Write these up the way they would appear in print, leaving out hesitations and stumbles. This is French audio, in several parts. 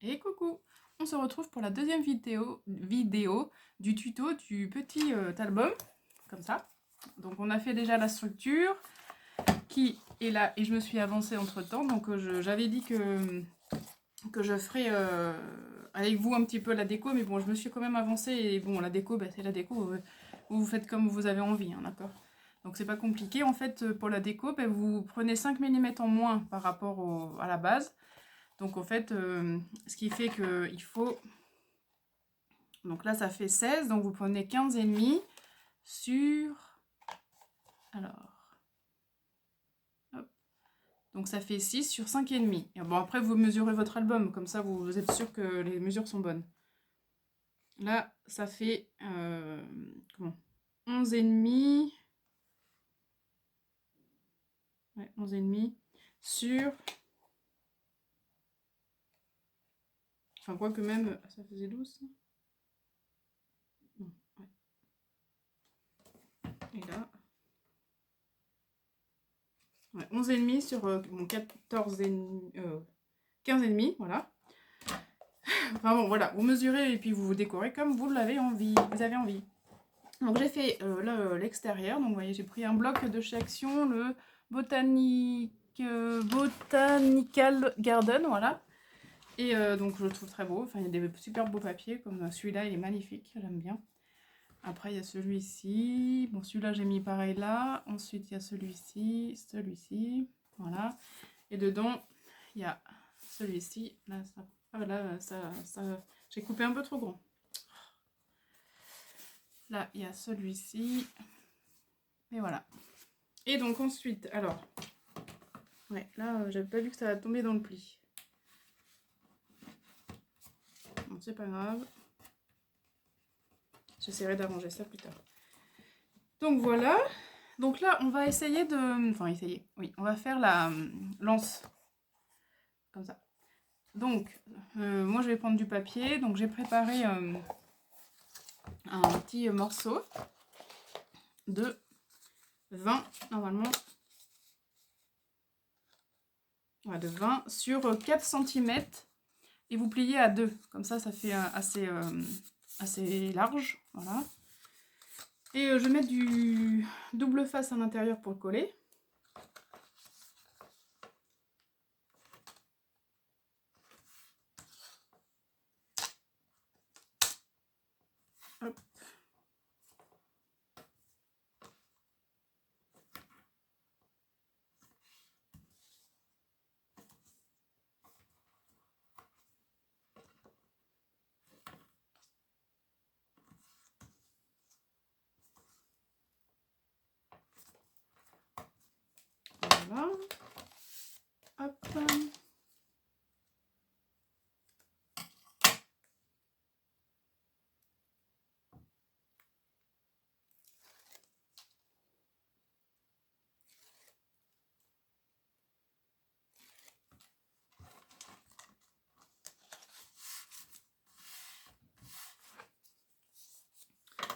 Et coucou! On se retrouve pour la deuxième vidéo du tuto du petit album, comme ça. Donc on a fait déjà la structure qui est là et je me suis avancée entre temps. Donc j'avais dit que je ferais avec vous un petit peu la déco, mais bon, je me suis quand même avancée et bon, la déco, bah, c'est la déco. Vous faites comme vous avez envie, hein, d'accord? Donc c'est pas compliqué. En fait, pour la déco, bah, vous prenez 5 mm en moins par rapport à la base. Donc en fait, ce qui fait qu'il faut... Donc là, ça fait 16, donc vous prenez 15,5 sur... Alors... Hop. Donc ça fait 6 sur 5,5. Et bon, après, vous mesurez votre album, comme ça, vous êtes sûr que les mesures sont bonnes. Là, ça fait... comment 11,5... Ouais, 11,5 sur... Enfin, quoi que même... Ça faisait 12, ça? Non, ouais. Et là... Ouais, 11,5 sur mon 14,5... 15,5, voilà. Enfin bon, voilà, vous mesurez et puis vous décorez comme vous l'avez envie. Vous avez envie. Donc j'ai fait l'extérieur. Donc vous voyez, j'ai pris un bloc de chez Action, le Botanical Garden, voilà. Et donc je le trouve très beau. Enfin, il y a des super beaux papiers, comme celui-là, il est magnifique, j'aime bien. Après, il y a celui-ci. Bon, celui-là, j'ai mis pareil là. Ensuite, il y a celui-ci, voilà. Et dedans, il y a celui-ci. Là, ça... Ah, là, j'ai coupé un peu trop grand. Là, il y a celui-ci. Et voilà. Et donc ensuite, alors... Ouais, là, j'avais pas vu que ça allait tomber dans le pli. Bon, c'est pas grave. J'essaierai d'arranger ça plus tard. Donc voilà. Donc là, on va essayer de... Enfin, essayer. Oui, on va faire la lance. Comme ça. Donc, moi, je vais prendre du papier. Donc, j'ai préparé un petit morceau de 20, normalement. Ouais, de 20 sur 4 cm. Et vous pliez à 2. Comme ça, ça fait assez large. Voilà. Et je vais mettre du double face à l'intérieur pour le coller. Hop. Voilà. Hop.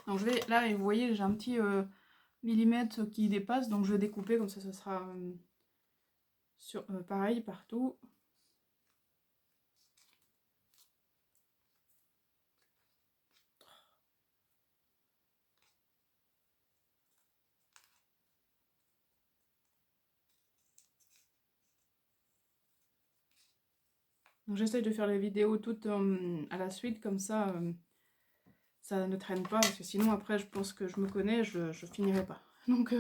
Donc je vais, là, et vous voyez, j'ai un petit millimètre qui dépasse, donc je vais découper, comme ça sera pareil partout. Donc j'essaye de faire les vidéos toutes à la suite, comme ça, ça ne traîne pas, parce que sinon après je pense que je me connais, je finirai pas. Donc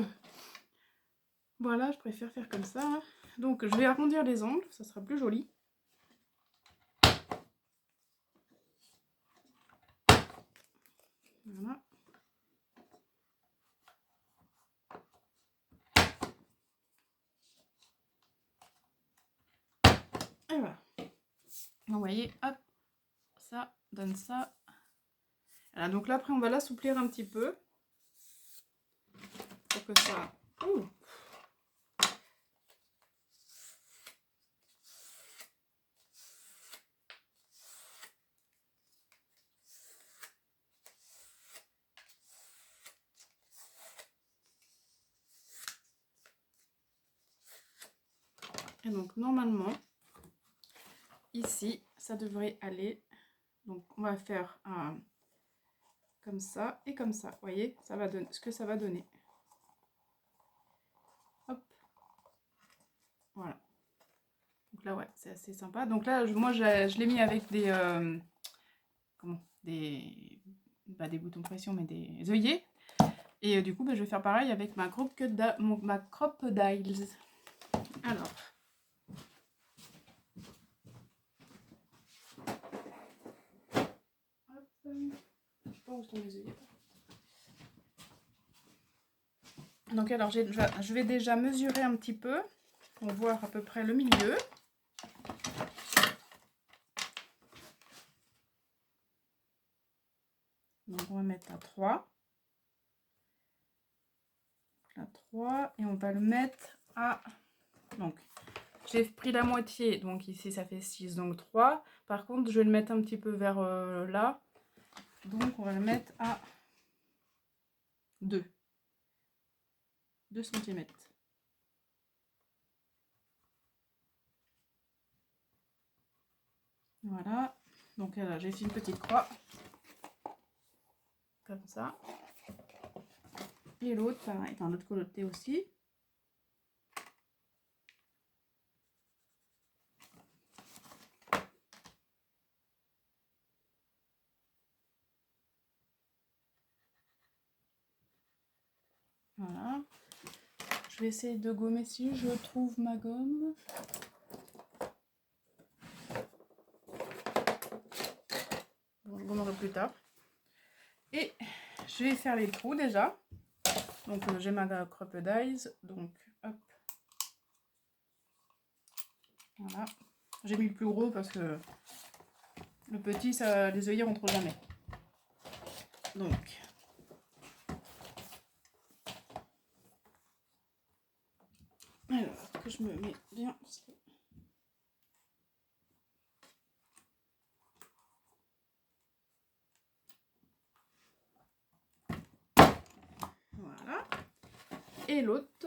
voilà, je préfère faire comme ça. Donc je vais arrondir les angles, ça sera plus joli. Voilà. Et voilà. Vous voyez, hop, ça donne ça. Voilà, donc là après on va l'assouplir un petit peu. Pour que ça... Ouh. Et donc normalement, ici, ça devrait aller. Donc on va faire un comme ça et comme ça. Vous voyez, ça va donner ce que ça va donner. Hop. Voilà. Donc là, ouais, c'est assez sympa. Donc là, moi, je l'ai mis avec des... comment des boutons de pression, mais des œillets. Et du coup, je vais faire pareil avec ma Crop-Diles. Alors... Hop. Je sais pas où sont mes œillets. Donc alors, je vais déjà mesurer un petit peu pour voir à peu près le milieu. Donc on va mettre à 3. Là 3 et on va le mettre à... Donc j'ai pris la moitié, donc ici ça fait 6, donc 3. Par contre, je vais le mettre un petit peu vers là. Donc on va le mettre à 2 cm. Voilà. Donc là, j'ai fait une petite croix. Comme ça. Et l'autre, pareil, enfin l'autre côté aussi. Voilà. Je vais essayer de gommer si je trouve ma gomme. Bon, je gommerai plus tard. Et je vais faire les trous déjà. Donc j'ai ma Crop-Diles. Donc hop. Voilà. J'ai mis le plus gros parce que le petit, ça, les œillets rentrent jamais. Donc. Alors, que je me mets bien. Voilà. Et l'autre.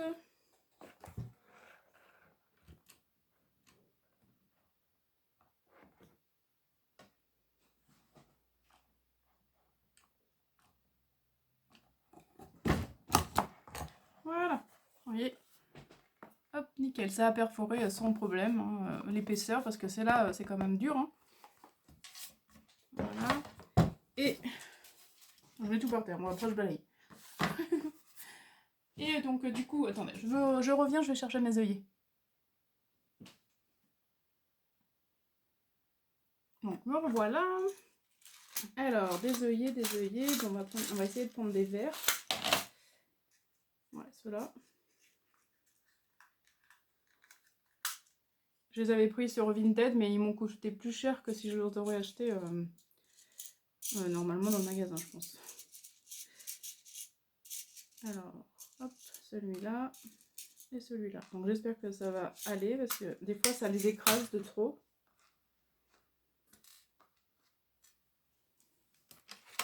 Voilà. Vous voyez. Hop, nickel. Ça a perforé sans problème hein, l'épaisseur parce que c'est là, c'est quand même dur. Hein. Voilà. Et je mets tout par terre. Bon, après, je balaye. Et donc, du coup, attendez, je reviens, je vais chercher mes œillets. Donc, me revoilà. Alors, des œillets. On va essayer de prendre des verres. Ouais, ceux-là. Je les avais pris sur Vinted, mais ils m'ont coûté plus cher que si je les aurais achetés normalement dans le magasin, je pense. Alors, hop, celui-là et celui-là. Donc j'espère que ça va aller parce que des fois ça les écrase de trop.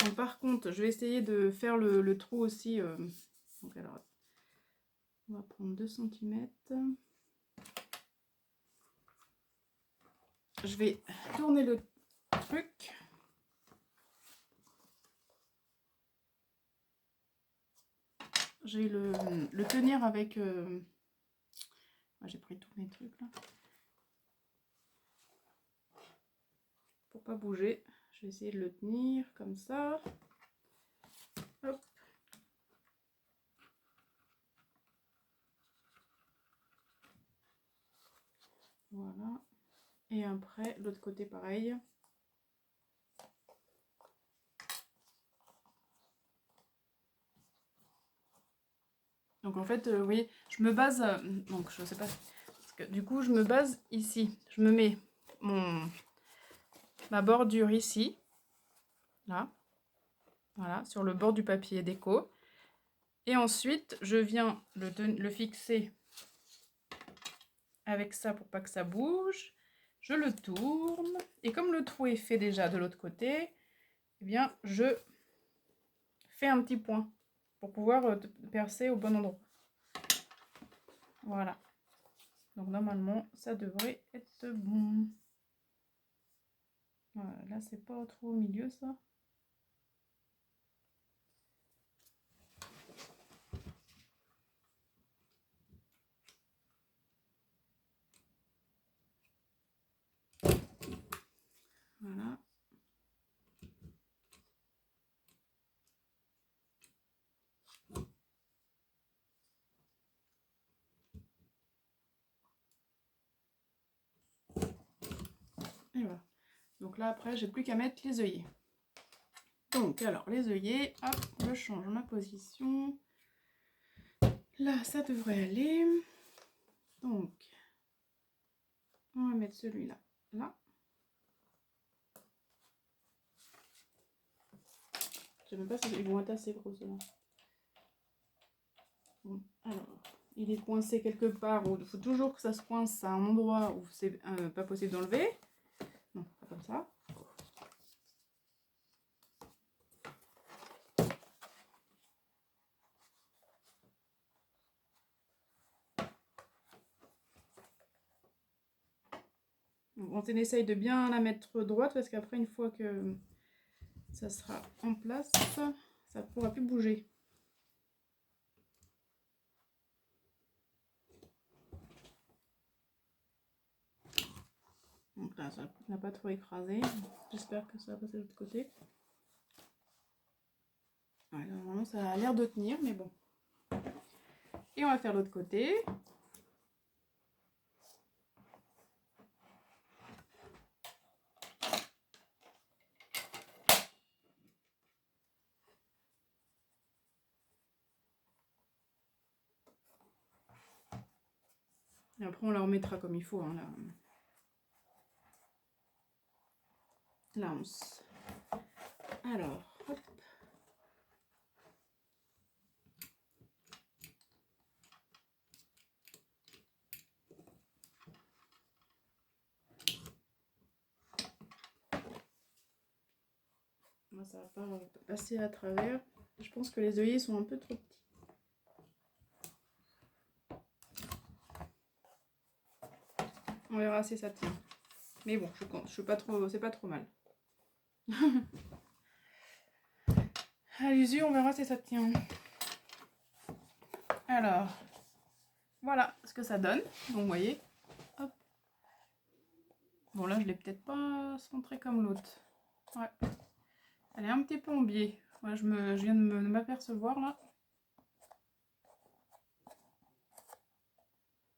Donc, par contre, je vais essayer de faire le trou aussi. Donc alors, on va prendre 2 cm. Je vais tourner le truc. Je vais le tenir avec... j'ai pris tous mes trucs là. Pour pas bouger. Je vais essayer de le tenir comme ça. Hop. Voilà. Et après, l'autre côté pareil. Donc en fait, vous voyez, je me base... donc je sais pas... Parce que du coup, je me base ici. Je me mets ma bordure ici. Là. Voilà, sur le bord du papier déco. Et ensuite, je viens le fixer avec ça pour pas que ça bouge. Je le tourne. Et comme le trou est fait déjà de l'autre côté, eh bien, je fais un petit point pour pouvoir percer au bon endroit. Voilà. Donc normalement, ça devrait être bon. Voilà, là, c'est pas trop au milieu, ça. Voilà. Et voilà. Donc là, après, j'ai plus qu'à mettre les œillets. Donc, alors, les œillets, hop, je change ma position. Là, ça devrait aller. Donc, on va mettre celui-là, là. Je sais même pas s'ils vont être assez gros, ceux-là. Bon, alors, il est coincé quelque part. Il faut toujours que ça se coince à un endroit où c'est pas possible d'enlever. Non, pas comme ça. On essaye de bien la mettre droite parce qu'après, une fois que ça sera en place, ça ne pourra plus bouger. Donc là, ça n'a pas trop écrasé. J'espère que ça va passer de l'autre côté. Ouais, normalement, ça a l'air de tenir, mais bon. Et on va faire l'autre côté. Et après, on la remettra comme il faut. Hein, la once. Alors, hop. Moi, ça va pas passer à travers. Je pense que les œillets sont un peu trop petits. On verra si ça tient. Mais bon, je compte. Je suis pas trop, c'est pas trop mal. À l'usure, on verra si ça tient. Alors, voilà ce que ça donne. Donc, vous voyez. Hop. Bon, là, je l'ai peut-être pas centré comme l'autre. Ouais. Elle est un petit peu en biais. Ouais, je viens de m'apercevoir là.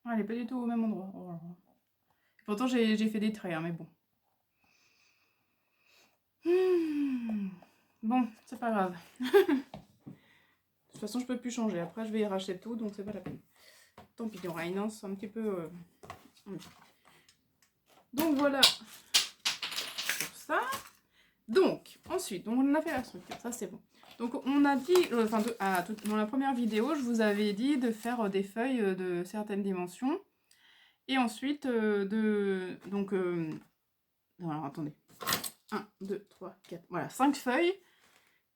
Ouais, elle est pas du tout au même endroit. Oh. Pourtant, j'ai fait des traits, hein, mais bon. Bon, c'est pas grave. De toute façon, je peux plus changer. Après, je vais y racheter tout, donc c'est pas la peine. Tant pis, il y aura une anse un petit peu... Donc voilà pour ça. Donc, ensuite, on a fait la structure, ça c'est bon. Donc on a dit, dans la première vidéo, je vous avais dit de faire des feuilles de certaines dimensions. Et ensuite, alors attendez. 1, 2, 3, 4, voilà, 5 feuilles.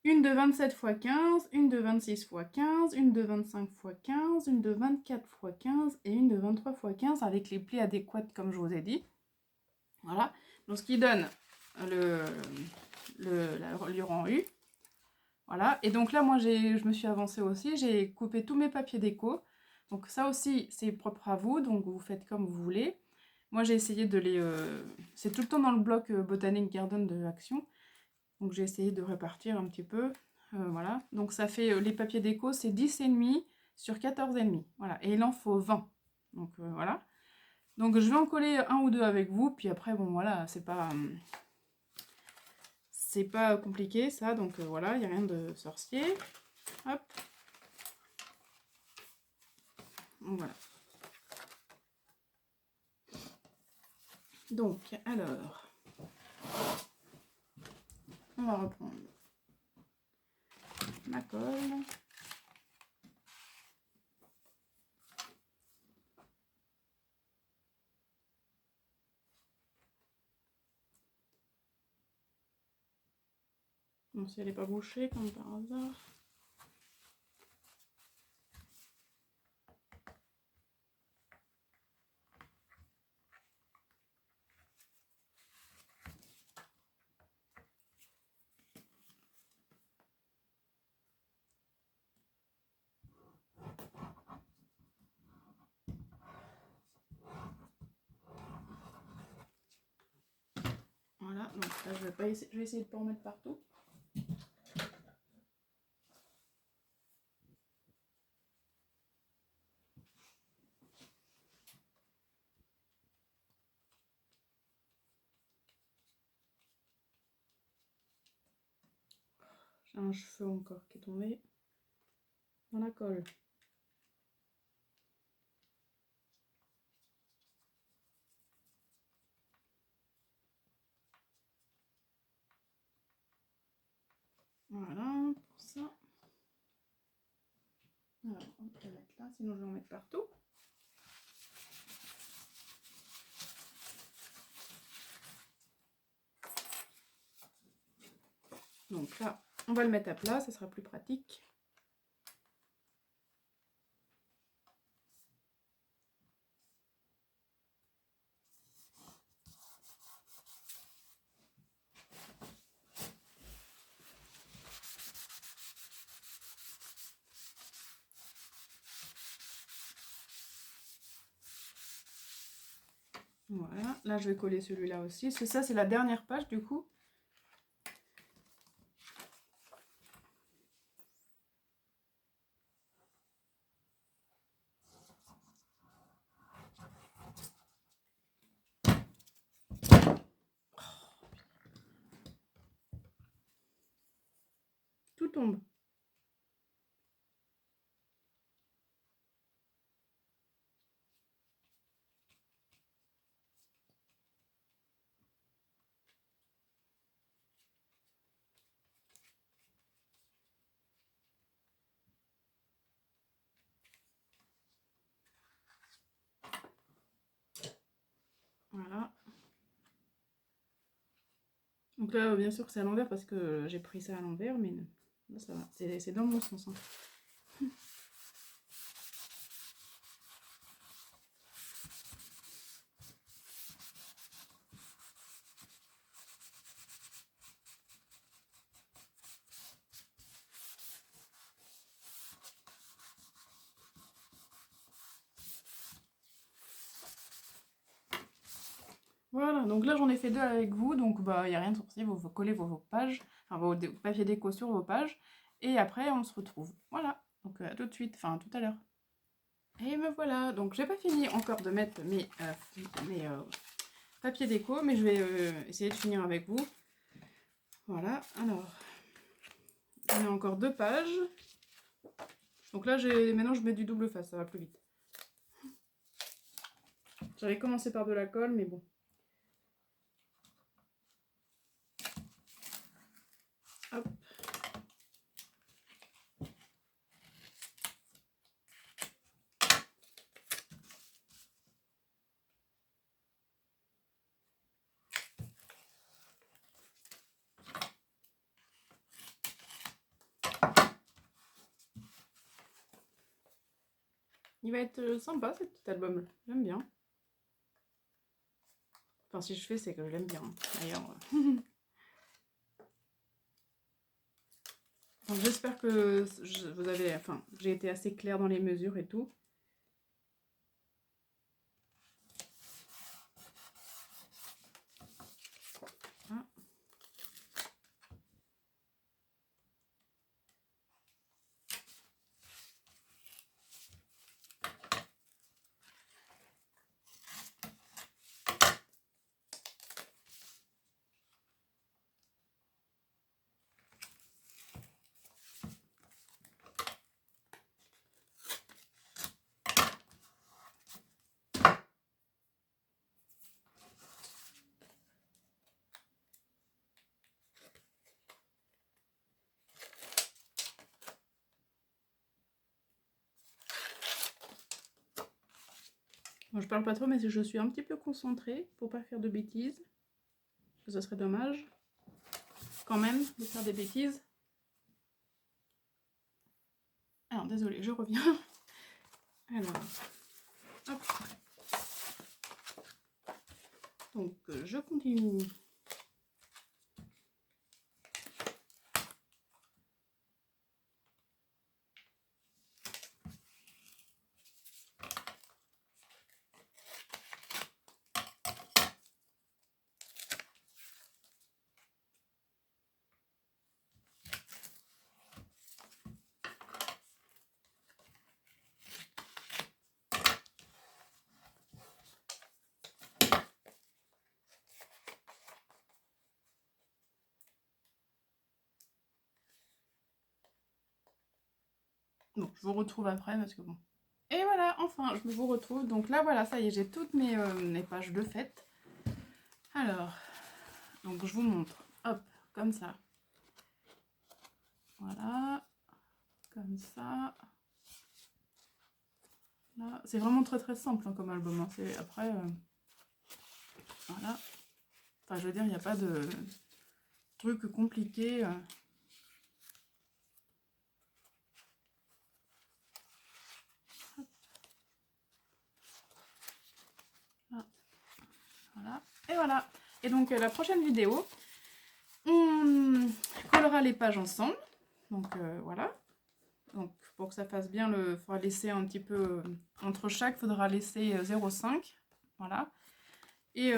Une de 27 x 15, une de 26 x 15, une de 25 x 15, une de 24 x 15 et une de 23 x 15 avec les plis adéquats comme je vous ai dit. Voilà, donc ce qui donne la reliure en U. Voilà, et donc là moi je me suis avancée aussi, j'ai coupé tous mes papiers déco. Donc ça aussi c'est propre à vous, donc vous faites comme vous voulez. Moi j'ai essayé de les... c'est tout le temps dans le bloc Botanic Garden de Action. Donc j'ai essayé de répartir un petit peu. Voilà, donc ça fait les papiers déco, c'est 10,5 sur 14,5. Voilà, et il en faut 20. Donc voilà. Donc je vais en coller un ou deux avec vous, puis après, bon voilà, c'est pas compliqué ça, donc voilà, il n'y a rien de sorcier. Hop. Donc, voilà. Donc, alors, on va reprendre ma colle. Bon, si elle n'est pas bouchée, comme par hasard. Voilà, donc là je vais essayer de pas en mettre partout. J'ai un cheveu encore qui est tombé dans la colle. Voilà, pour ça. Alors, on va mettre là, sinon je vais en mettre partout. Donc là, on va le mettre à plat, ça sera plus pratique. Voilà, là je vais coller celui-là aussi. Ça, c'est la dernière page du coup. Tout tombe. Voilà. Donc là, bien sûr, c'est à l'envers parce que j'ai pris ça à l'envers, mais là, ça va. C'est dans mon sens. Hein. Voilà, donc là j'en ai fait 2 avec vous, donc bah il n'y a rien de sorcier, vous collez vos pages, enfin vos papiers déco sur vos pages, et après on se retrouve. Voilà, donc à tout de suite, enfin tout à l'heure. Et me voilà, donc j'ai pas fini encore de mettre mes papiers déco, mais je vais essayer de finir avec vous. Voilà, alors, on a encore 2 pages. Donc là, maintenant je mets du double face, ça va plus vite. J'avais commencé par de la colle, mais bon. Hop. Il va être sympa cet petit album, j'aime bien. Enfin, si je fais, c'est que je l'aime bien, d'ailleurs. J'espère que vous avez, enfin, j'ai été assez claire dans les mesures et tout. Ah. Bon, je parle pas trop, mais je suis un petit peu concentrée pour pas faire de bêtises. Ça serait dommage, quand même, de faire des bêtises. Alors, désolée, je reviens. Alors, hop. Donc, je continue. Bon, je vous retrouve après parce que bon. Et voilà, enfin, je vous retrouve. Donc là, voilà, ça y est, j'ai toutes mes pages de fête. Alors, donc je vous montre. Hop, comme ça. Voilà, comme ça. C'est vraiment très très simple hein, comme album. Hein. Après, voilà. Enfin, je veux dire, il n'y a pas de truc compliqué. Voilà. Et voilà. Et donc, la prochaine vidéo, on collera les pages ensemble. Donc, voilà. Donc, pour que ça fasse bien, il faudra laisser un petit peu... entre chaque, il faudra laisser 0,5. Voilà. Et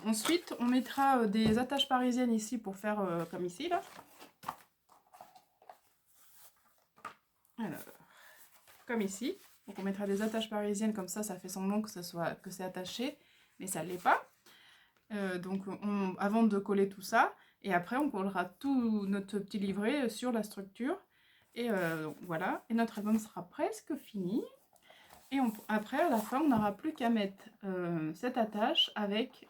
ensuite, on mettra des attaches parisiennes ici pour faire comme ici, là. Alors, comme ici. Donc, on mettra des attaches parisiennes, comme ça fait semblant que c'est attaché, mais ça ne l'est pas. Donc, avant de coller tout ça, et après, on collera tout notre petit livret sur la structure. Et voilà, et notre album sera presque fini. Et après, à la fin, on n'aura plus qu'à mettre cette attache avec...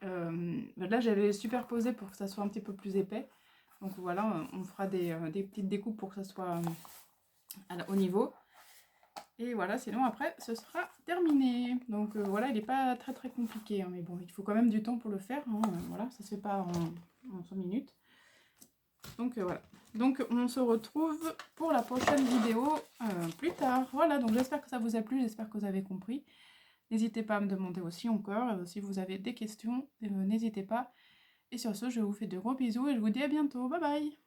là, j'avais superposé pour que ça soit un petit peu plus épais. Donc voilà, on fera des petites découpes pour que ça soit au niveau. Et voilà, sinon après, ce sera terminé. Donc voilà, il n'est pas très très compliqué. Hein, mais bon, il faut quand même du temps pour le faire. Hein, voilà, ça se fait pas en 5 minutes. Donc voilà. Donc on se retrouve pour la prochaine vidéo plus tard. Voilà, donc j'espère que ça vous a plu, j'espère que vous avez compris. N'hésitez pas à me demander aussi encore, si vous avez des questions, n'hésitez pas. Et sur ce, je vous fais de gros bisous et je vous dis à bientôt. Bye bye!